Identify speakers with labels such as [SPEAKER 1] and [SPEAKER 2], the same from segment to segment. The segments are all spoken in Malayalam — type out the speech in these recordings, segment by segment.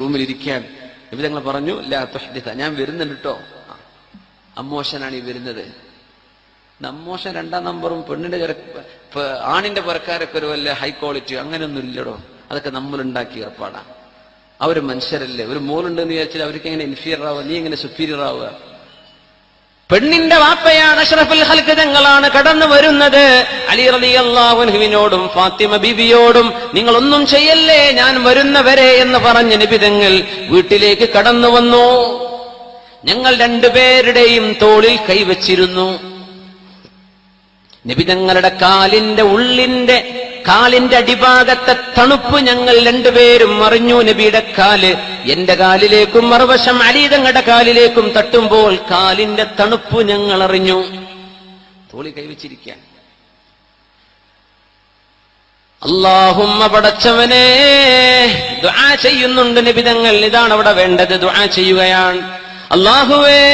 [SPEAKER 1] റൂമിലിരിക്കാൻ നബി തങ്ങൾ പറഞ്ഞു, ലാ തുഹ്ദിഥ, ഞാൻ വരുന്നുണ്ട് കേട്ടോ. അമ്മോശനാണ് ഈ വരുന്നത്. അമ്മോശൻ 2ാം നമ്പറും പെണ്ണിന്റെ ആണിന്റെ പുറക്കാരൊക്കെ ഒരു വല്ല ഹൈ ക്വാളിറ്റി അങ്ങനെയൊന്നും ഇല്ലടോ. അതൊക്കെ നമ്മളുണ്ടാക്കിയ ഏർപ്പാടാ. അവര് മനുഷ്യരല്ലേ. ഒരു മോളുണ്ടെന്ന് വിചാരിച്ചാൽ അവർക്ക് എങ്ങനെ ഇൻഫീരിയർ ആവുക, നീ എങ്ങനെ സുപ്പീരിയർ ആവുക? പെണ്ണിന്റെ വാപ്പയാണ്, അഷ്റഫുൽ ഖൽഖ് തങ്ങളാണ് കടന്നു വരുന്നത്. അലി റളിയല്ലാഹു അൻഹുവിനോടും ഫാത്തിമ ബീവിയോടും നിങ്ങളൊന്നും ചെയ്യല്ലേ, ഞാൻ വരുന്നവരെ എന്ന് പറഞ്ഞ് നബി തങ്ങൾ വീട്ടിലേക്ക് കടന്നു വന്നു. ഞങ്ങൾ 2 പേരുടെയും തോളിൽ കൈവച്ചിരുന്നു. നബി തങ്ങളുടെ കാലിന്റെ അടിഭാഗത്തെ തണുപ്പ് ഞങ്ങൾ 2 പേരും അറിഞ്ഞു. നബിയുടെ കാല് എന്റെ കാലിലേക്കും മറുവശം അലി തങ്ങളുടെ കാലിലേക്കും തട്ടുമ്പോൾ കാലിന്റെ തണുപ്പ് ഞങ്ങൾ അറിഞ്ഞു. തോളി കൈവച്ചിരിക്കാൻ. അല്ലാഹുമ്മ, പടച്ചവനെ, ദുആ ചെയ്യുന്നുണ്ട് നബി തങ്ങൾ. ഇതാണ് അവിടെ വേണ്ടത്, ദുആ ചെയ്യുകയാണ്. അല്ലാഹുവേ,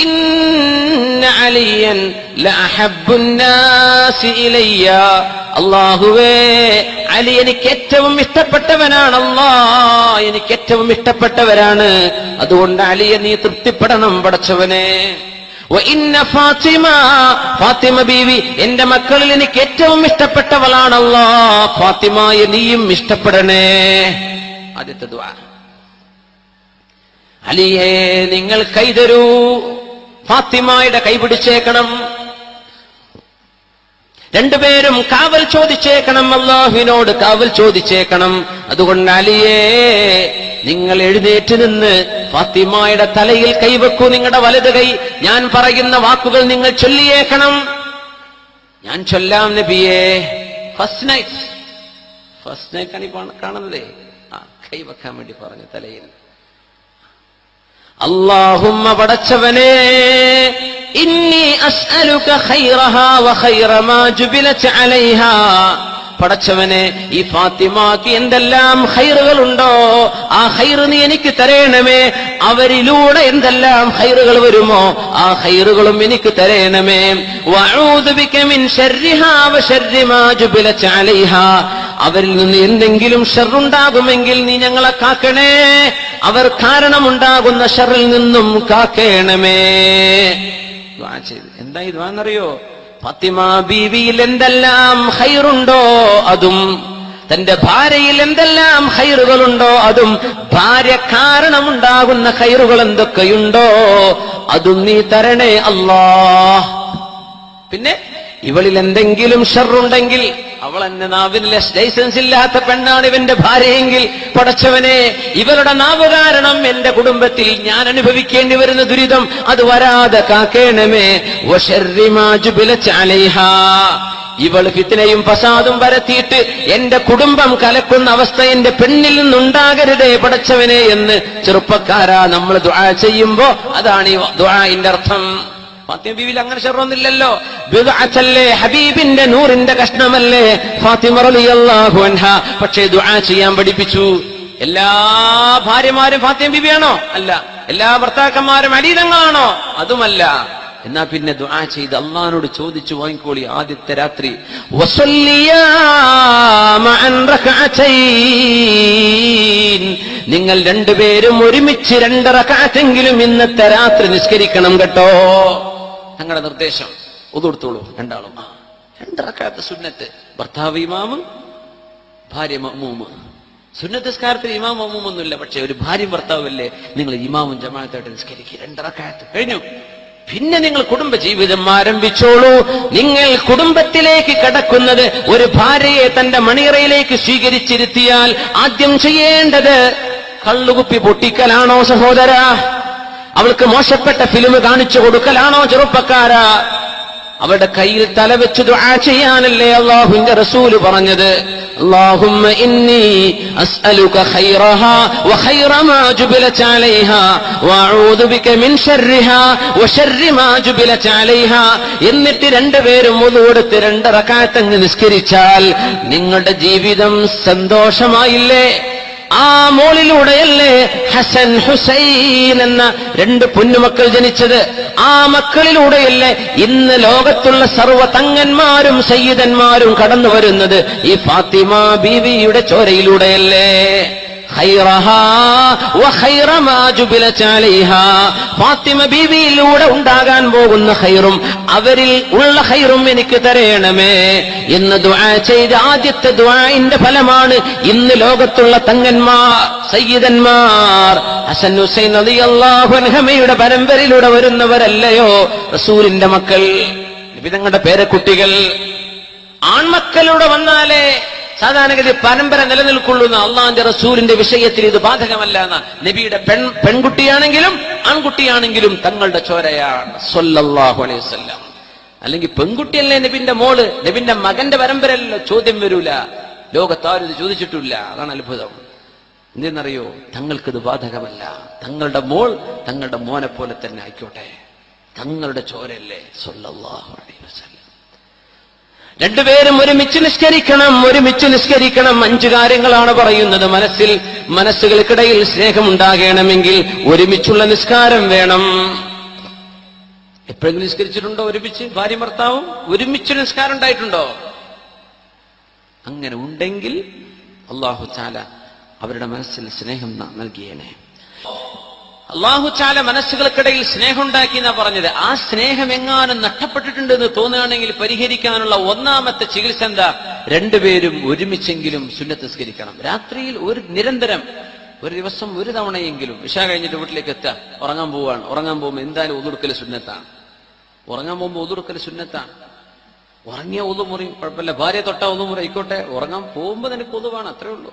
[SPEAKER 1] ഇന്ന അലിയൻ ലഅഹബ്ബുൻ നാസി ഇലയ്യ. അല്ലാഹുവേ, അലി എനിക്ക് ഏറ്റവും ഇഷ്ടപ്പെട്ടവനാണ്. അല്ലാഹ്, എനിക്ക് ഏറ്റവും ഇഷ്ടപ്പെട്ടവരാണ്. അതുകൊണ്ട് അലിയെ നീ തൃപ്തിപ്പെടണം പടച്ചവനെ. വ ഇന്ന ഫാത്തിമ, ഫാത്തിമ ബീവി എന്റെ മക്കളിൽ എനിക്ക് ഏറ്റവും ഇഷ്ടപ്പെട്ടവളാണ്. അല്ലാഹ്, ഫാത്തിമയെ നീയും ഇഷ്ടപ്പെടണേ. ആദ്യത്തെ ദുആ. അലിയെ, നിങ്ങൾ കൈതരൂ, ഫാത്തിമയുടെ കൈ പിടിച്ചേക്കണം. 2 പേരും കാവൽ ചോദിച്ചേക്കണം, അല്ലാഹുവിനോട് കാവൽ ചോദിച്ചേക്കണം. അതുകൊണ്ട് അലിയെ, നിങ്ങൾ എഴുന്നേറ്റ് നിന്ന് ഫാത്തിമയുടെ തലയിൽ കൈവെക്കൂ, നിങ്ങളുടെ വലത് കൈ. ഞാൻ പറയുന്ന വാക്കുകൾ നിങ്ങൾ ചൊല്ലിയേക്കണം. ഞാൻ ചൊല്ലാം നബിയെ. ഫസ്റ്റ് നൈറ്റ് ആണ് കാണുന്നതേ. കൈവെക്കാൻ വേണ്ടി പറഞ്ഞു തലയിൽ. അല്ലാഹുമ്മ, പടച്ചവനെ, ഇന്നി അസ്അലുക ഖൈറഹാ വ ഖൈറ മാ ജുബിലത് അലൈഹാ. പടച്ചവനെ, ഈ ഫാത്തിമക്ക് എന്തെല്ലാം ഖൈറുകളുണ്ടോ ആ ഖൈറ് നീ എനിക്ക് തരേണമേ. അവരിലൂടെ എന്തെല്ലാം ഖൈറുകൾ വരുമോ ആ ഖൈറുകളും എനിക്ക് തരേണമേ. വഅഊദു ബിക മിൻ ശർരിഹാ വ ശർരി മാ ജുബിലത് അലൈഹാ. അവരിൽ നിന്ന് എന്തെങ്കിലും ഷർറുണ്ടാകുമെങ്കിൽ നീ ഞങ്ങളെ കാക്കണേ. അവർ കാരണമുണ്ടാകുന്ന ഷർറിൽ നിന്നും കാക്കേണമേ. ദുആ ചെയ്തു. എന്താ ഈ ദുആ എന്നറിയോ? ഫാത്തിമ ബീവിയിൽ എന്തെല്ലാം ഖൈറുണ്ടോ അതും, തന്റെ ഭാര്യയിൽ എന്തെല്ലാം ഖൈറുകളുണ്ടോ അതും, ഭാര്യ കാരണമുണ്ടാകുന്ന ഖൈറുകൾ എന്തൊക്കെയുണ്ടോ അതും നീ തരണേ അല്ലാഹ്. പിന്നെ ഇവളിൽ എന്തെങ്കിലും ഷർറുണ്ടെങ്കിൽ, അവൾ എന്നെ നാവിന് ലൈസൻസ് ഇല്ലാത്ത പെണ്ണാണ് ഇവന്റെ ഭാര്യയെങ്കിൽ, പടച്ചവനെ, ഇവരുടെ നാവ് കാരണം എന്റെ കുടുംബത്തിൽ ഞാൻ അനുഭവിക്കേണ്ടി വരുന്ന ദുരിതം അത് വരാതെ കാക്കേണമേ. വശർരി മാ ജുബിലത് അലൈഹാ. ഇവൾ ഫിത്നയും ഫസാദും വരത്തിയിട്ട് എന്റെ കുടുംബം കലക്കുന്ന അവസ്ഥ എന്റെ പെണ്ണിൽ നിന്നുണ്ടാകരുതേ പടച്ചവനെ എന്ന് ചെറുപ്പക്കാരാ നമ്മൾ ദുആ ചെയ്യുമ്പോ അതാണ് ഈ ദുആഇന്റെ അർത്ഥം. ഫാത്തിമ ബീവിയിൽ അങ്ങനെ ഷർറൊന്നുമില്ലല്ലോ. ബിദ്അത്തല്ലേ, ഹബീബിന്റെ നൂറിന്റെ കഷ്ണമല്ലേ ഫാത്തിമ റളിയല്ലാഹു അൻഹാ. പക്ഷേ ദുആ ചെയ്യാൻ പഠിപ്പിച്ചു. എല്ലാ ഭാര്യമാരും ഫാത്തിമ ബീവിയാണോ? അല്ല. എല്ലാ ഭർത്താക്കന്മാരും അലി തങ്ങളാണോ? അതുമല്ല. എന്നാ പിന്നെ ദുആ ചെയ്ത് അല്ലാഹുവോട് ചോദിച്ചു വാങ്ങിക്കോളി. ആദ്യത്തെ രാത്രി വസല്ലിയാ മഅൻ റകഅതൈൻ. നിങ്ങൾ 2 പേരും ഒരുമിച്ച് 2 റകഅത്തെങ്കിലും ഇന്നത്തെ രാത്രി നിസ്കരിക്കണം കേട്ടോ. ഞങ്ങളുടെ നിർദ്ദേശം. ഉദു എടുത്തോളൂ രണ്ടാളും. 2 റകഅത്ത് സുന്നത്ത്. ഭർത്താവ് ഇമാമും ഭാര്യ മഅ്മൂമും. സുന്നത്ത് നിസ്കാരത്തിൽ ഇമാം മഅ്മൂമൊന്നുമില്ല. പക്ഷെ ഒരു ഭാര്യയും ഭർത്താവല്ലേ, നിങ്ങൾ ഇമാമും ജമാഅത്തായിട്ട് നിസ്കരിക്കുക. 2 റകഅത്ത് കഴിഞ്ഞു. പിന്നെ നിങ്ങൾ കുടുംബ ജീവിതം ആരംഭിച്ചോളൂ. നിങ്ങൾ കുടുംബത്തിലേക്ക് കടക്കുന്നത് ഒരു ഭാര്യയെ തന്റെ മണിയറയിലേക്ക് സ്വീകരിച്ചിരുത്തിയാൽ ആദ്യം ചെയ്യേണ്ടത് കള്ളുകുപ്പി പൊട്ടിക്കലാണോ സഹോദര? അവൾക്ക് മോശപ്പെട്ട ഫിലിം കാണിച്ചു കൊടുക്കലാണോ ചെറുപ്പക്കാരാ? അവരുടെ കയ്യിൽ തലവെച്ച് ദുആ ചെയ്യാനല്ലേ അല്ലാഹുവിന്റെ റസൂല് പറഞ്ഞത്. اللهم إني أسألك خيرها وخير ما جبلت عليها وأعوذ بك من شرها وشر ما جبلت عليها. എന്നിട്ട് 2 പേരും വുളു എടുത്ത് 2 റകഅത്ത് നിസ്കരിച്ചാൽ നിങ്ങളുടെ ജീവിതം സന്തോഷമായില്ലേ? ആ മോളിലൂടെയല്ലേ ഹസൻ ഹുസൈൻ എന്ന 2 പൊന്നുമക്കൾ ജനിച്ചത്? ആ മക്കളിലൂടെയല്ലേ ഇന്ന് ലോകത്തുള്ള സർവ്വ തങ്ങന്മാരും സയ്യിദന്മാരും കടന്നു വരുന്നത്? ഈ ഫാത്തിമ ബീവിയുടെ ചോരയിലൂടെയല്ലേ? ഖൈറഹാ വഖൈറ മാ ജുബിലത് അലൈഹാ. ഫാത്തിമ ബീവിയിലൂടെ ഉണ്ടാകാൻ പോകുന്ന ഖൈറും അവരിൽ ഉള്ള ഖൈറും എനിക്ക് തരേണമേ എന്ന് ദുആ ചെയ്ത ആദ്യത്തെ ദുആഇന്റെ ഫലമാണ് ഇന്ന് ലോകത്തുള്ള തങ്ങന്മാർ, സയ്യിദന്മാർ, ഹസൻ ഹുസൈൻ റളിയല്ലാഹു അൻഹുമയുടെ പരമ്പരയിലൂടെ വരുന്നവരല്ലയോ റസൂലിന്റെ മക്കൾ, നബി തങ്ങളുടെ പേരക്കുട്ടികൾ. ആൺമക്കളുടെ വന്നാലേ സാധാരണഗതി പരമ്പര നിലനിൽക്കുള്ളൂ. അള്ളാന്റെ റസൂലിന്റെ വിഷയത്തിൽ ഇത് ബാധകമല്ല. നബിയുടെ പെൺകുട്ടിയാണെങ്കിലും ആൺകുട്ടിയാണെങ്കിലും തങ്ങളുടെ ചോരയാണ് സ്വല്ലല്ലാഹു അലൈഹി വസല്ലം. അല്ലെങ്കിൽ പെൺകുട്ടിയല്ലേ നബിന്റെ മോള്, നബിന്റെ മകന്റെ പരമ്പരയല്ലോ, ചോദ്യം വരൂല. ലോകത്താരും ഇത് ചോദിച്ചിട്ടില്ല. അതാണ് അത്ഭുതം. എന്തെന്നറിയോ? തങ്ങൾക്കിത് ബാധകമല്ല. തങ്ങളുടെ മോൾ തങ്ങളുടെ മോനെ പോലെ തന്നെ ആയിക്കോട്ടെ, തങ്ങളുടെ ചോരല്ലേ സ്വല്ലല്ലാഹു അലൈഹി വസല്ലം. രണ്ടുപേരും ഒരുമിച്ച് നിസ്കരിക്കണം, ഒരുമിച്ച് നിസ്കരിക്കണം. 5 കാര്യങ്ങളാണ് പറയുന്നത്. മനസ്സുകൾക്കിടയിൽ സ്നേഹമുണ്ടാകണമെങ്കിൽ ഒരുമിച്ചുള്ള നിസ്കാരം വേണം. എപ്പോഴെങ്കിലും നിസ്കരിച്ചിട്ടുണ്ടോ ഒരുമിച്ച്? ഭാര്യ ഭർത്താവും ഒരുമിച്ച് നിസ്കാരം ഉണ്ടായിട്ടുണ്ടോ? അങ്ങനെ ഉണ്ടെങ്കിൽ അല്ലാഹു തആല അവരുടെ മനസ്സിൽ സ്നേഹം നൽകിയേനെ. അല്ലാഹു തആല മനസ്സുകൾക്കിടയിൽ സ്നേഹം ഉണ്ടാക്കി എന്നാ പറഞ്ഞത്. ആ സ്നേഹം എങ്ങാനും നഷ്ടപ്പെട്ടിട്ടുണ്ട് എന്ന് തോന്നുകയാണെങ്കിൽ പരിഹരിക്കാനുള്ള ഒന്നാമത്തെ ചികിത്സ എന്താ? രണ്ടുപേരും ഒരുമിച്ചെങ്കിലും സുന്നത്ത് നിസ്കരിക്കണം. രാത്രിയിൽ നിരന്തരം ഒരു ദിവസം ഒരു തവണയെങ്കിലും ഇശാ കഴിഞ്ഞിട്ട് വീട്ടിലേക്ക് എത്തുക, ഉറങ്ങാൻ പോവാണ്. ഉറങ്ങാൻ പോകുമ്പോൾ എന്തായാലും ഒതുടുക്കൽ സുന്നത്താണ്. ഉറങ്ങാൻ പോകുമ്പോൾ ഒതുടുക്കൽ സുന്നത്താണ്. ഉറങ്ങിയ ഒതുമുറി കുഴപ്പമില്ല, ഭാര്യ തൊട്ട ഒതുമുറി ആയിക്കോട്ടെ. ഉറങ്ങാൻ പോകുമ്പോൾ നിനക്ക് ഒതുവാണ്, അത്രേ ഉള്ളൂ.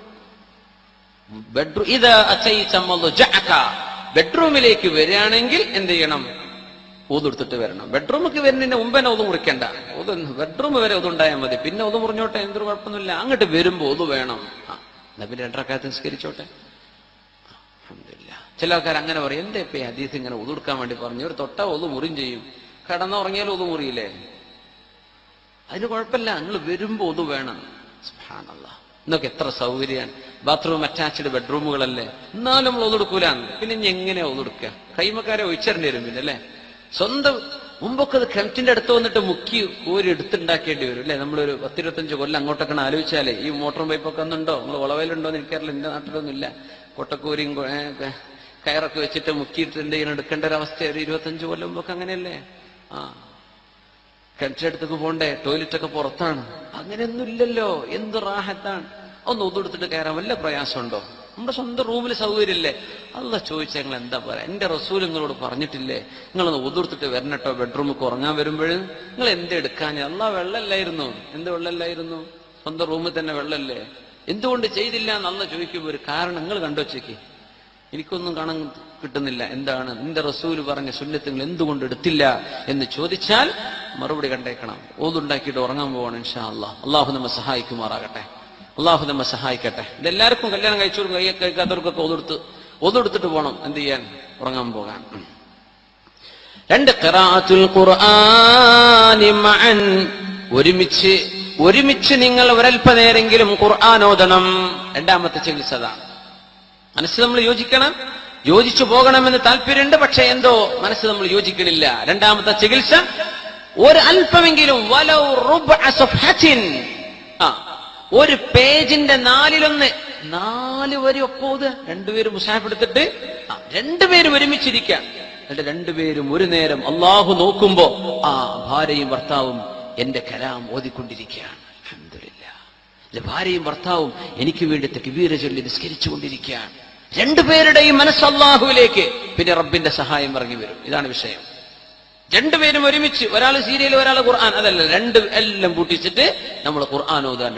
[SPEAKER 1] ബെഡ്റൂമിലേക്ക് വരികയാണെങ്കിൽ എന്ത് ചെയ്യണം? ഊതെടുത്തിട്ട് വരണം. ബെഡ്റൂമിലേക്ക് വരുന്നതിന് മുമ്പ് തന്നെ ഒതു മുറിക്കണ്ട. ബെഡ്റൂം വരെ ഒതുണ്ടായാൽ മതി, പിന്നെ ഒതു മുറിഞ്ഞോട്ടെ, എന്തൊരു കുഴപ്പമൊന്നുമില്ല. അങ്ങോട്ട് വരുമ്പോ ഒതു വേണം. നബി 2 റക്അത്ത് നിസ്കരിച്ചോട്ടെ. അൽഹംദുലില്ലാഹ്. ചില ആൾക്കാർ അങ്ങനെ പറയും, എന്റെ ഇപ്പൊ ഈ ഹദീസ് ഇങ്ങനെ ഒതുടുക്കാൻ വേണ്ടി പറഞ്ഞു, ഒരു തൊട്ട ഒതു മുറിയും ചെയ്യും, കിടന്നുറങ്ങിയാലും ഒതു മുറിയില്ലേ? അതിന് കുഴപ്പമില്ല, നിങ്ങൾ വരുമ്പോ ഒതു വേണം. സുബ്ഹാനല്ലാഹ്. ഇന്നൊക്കെ എത്ര സൗകര്യമാണ്. ബാത്റൂം അറ്റാച്ച്ഡ് ബെഡ്റൂമുകളല്ലേ, എന്നാലും നമ്മൾ ഒതുടുക്കൂലാണ്. പിന്നെ ഇനി എങ്ങനെയാ ഒതുടുക്കുക? കൈമക്കാരെ ഒഴിച്ചേണ്ടി വരും പിന്നെ അല്ലേ. സ്വന്തം മുമ്പൊക്കെ അത് കിണറ്റിന്റെ അടുത്ത് വന്നിട്ട് മുക്കി കോരി എടുത്തുണ്ടാക്കേണ്ടി വരും അല്ലെ. നമ്മളൊരു 10-25 കൊല്ലം അങ്ങോട്ടൊക്കെ ആലോചിച്ചാലേ, ഈ മോട്ടോർ പൈപ്പൊക്കെ ഒന്നുണ്ടോ? നിങ്ങൾ വളവയിലുണ്ടോ എന്ന് എനിക്കറിയില്ല, എന്റെ നാട്ടിലൊന്നും ഇല്ല. കൊട്ടക്കൂരിയും കയറൊക്കെ വെച്ചിട്ട് മുക്കിയിട്ട് എന്ത് ചെയ്യണം, എടുക്കേണ്ട ഒരു അവസ്ഥ. ഒരു 25 കൊല്ലം മുമ്പൊക്കെ അങ്ങനെയല്ലേ. കിണറ്റിനടുത്തേക്ക് പോണ്ടേ, ടോയ്ലറ്റൊക്കെ പുറത്താണ്. അങ്ങനെയൊന്നും ഇല്ലല്ലോ. എന്ത് റാഹത്താണ്. ഒന്ന് ഒതുടുത്തിട്ട് കയറാൻ വല്ല പ്രയാസമുണ്ടോ? നമ്മുടെ സ്വന്തം റൂമിൽ സൗകര്യമില്ലേ? അല്ലാഹ് ചോദിച്ചാൽ ഞങ്ങൾ എന്താ പറയാ? എന്റെ റസൂൽ നിങ്ങളോട് പറഞ്ഞിട്ടില്ലേ നിങ്ങളൊന്ന് ഒതുടുത്തിട്ട് വരണട്ടോ ബെഡ്റൂമിൽ ഉറങ്ങാൻ വരുമ്പോഴും? നിങ്ങൾ എന്തെടുക്കാൻ? അല്ലാഹ് വെള്ളമല്ലായിരുന്നു. എന്ത് വെള്ളമല്ലായിരുന്നു? സ്വന്തം റൂമിൽ തന്നെ വെള്ളമല്ലേ? എന്തുകൊണ്ട് ചെയ്തില്ല എന്ന് അല്ലാഹ് ചോദിക്കുമ്പോൾ ഒരു കാരണം നിങ്ങൾ കണ്ടുവച്ചേക്ക്. എനിക്കൊന്നും കാണാൻ കിട്ടുന്നില്ല. എന്താണ് നിന്റെ റസൂൽ പറഞ്ഞ സുന്നത്ത് നിങ്ങൾ എന്തുകൊണ്ട് എടുത്തില്ല എന്ന് ചോദിച്ചാൽ മറുപടി കണ്ടേക്കണം. ഓതുണ്ടാക്കിയിട്ട് ഉറങ്ങാൻ പോവാണ് ഇൻഷാ അല്ലാഹ്. അല്ലാഹു നമ്മെ സഹായിക്കുമാറാകട്ടെ. അല്ലാഹു നമ്മെ സഹായിക്കട്ടെ. ഇതെല്ലാവർക്കും കല്യാണം കഴിച്ചവർക്കും കഴിക്കാത്തവർക്കൊക്കെ ഒതെടുത്തിട്ട് പോകണം എന്ത് ചെയ്യാൻ? ഉറങ്ങാൻ പോകാൻ. 2 ഖിറാഅത്തുൽ ഖുർആനി മഅൻ, ഒരുമിച്ച് നിങ്ങൾ ഒരൽപ്പനേരെങ്കിലും ഖുർആൻ ഓതണം. രണ്ടാമത്തെ ചികിത്സ അതാണ്. മനസ്സ് നമ്മൾ യോജിക്കണം, യോജിച്ചു പോകണമെന്ന് താല്പര്യമുണ്ട്, പക്ഷെ എന്തോ മനസ്സ് നമ്മൾ യോജിക്കണില്ല. രണ്ടാമത്തെ ചികിത്സ ഒരു അല്പമെങ്കിലും, വലൗ റുബ്അ സഫ്ഹത്തിൻ, ഒരു പേജിന്റെ 4 വരി ഒപ്പോത്. രണ്ടുപേരും മുസാഫ് എടുത്തിട്ട് രണ്ടുപേരും ഒരുമിച്ചിരിക്കുക. എന്നിട്ട് രണ്ടുപേരും ഒരു നേരം അള്ളാഹു നോക്കുമ്പോ ഭാര്യയും ഭർത്താവും എന്റെ കലാം ഓതിക്കൊണ്ടിരിക്കുകയാണ്. അൽഹംദുലില്ലാഹ്. ഭാര്യയും ഭർത്താവും എനിക്ക് വേണ്ടി തക്ബീർ ചൊല്ലി നിസ്കരിച്ചു കൊണ്ടിരിക്കുകയാണ്. രണ്ടുപേരുടെയും മനസ്സ് അള്ളാഹുവിലേക്ക്. പിന്നെ റബ്ബിന്റെ സഹായം ഇറങ്ങി വരും. ഇതാണ് വിഷയം. രണ്ടുപേരും ഒരുമിച്ച്, ഒരാൾ സീരിയൽ ഒരാൾ ഖുർആൻ, അതല്ല, എല്ലാം പൂട്ടിച്ചിട്ട് നമ്മൾ ഖുർആൻ ഓതാൻ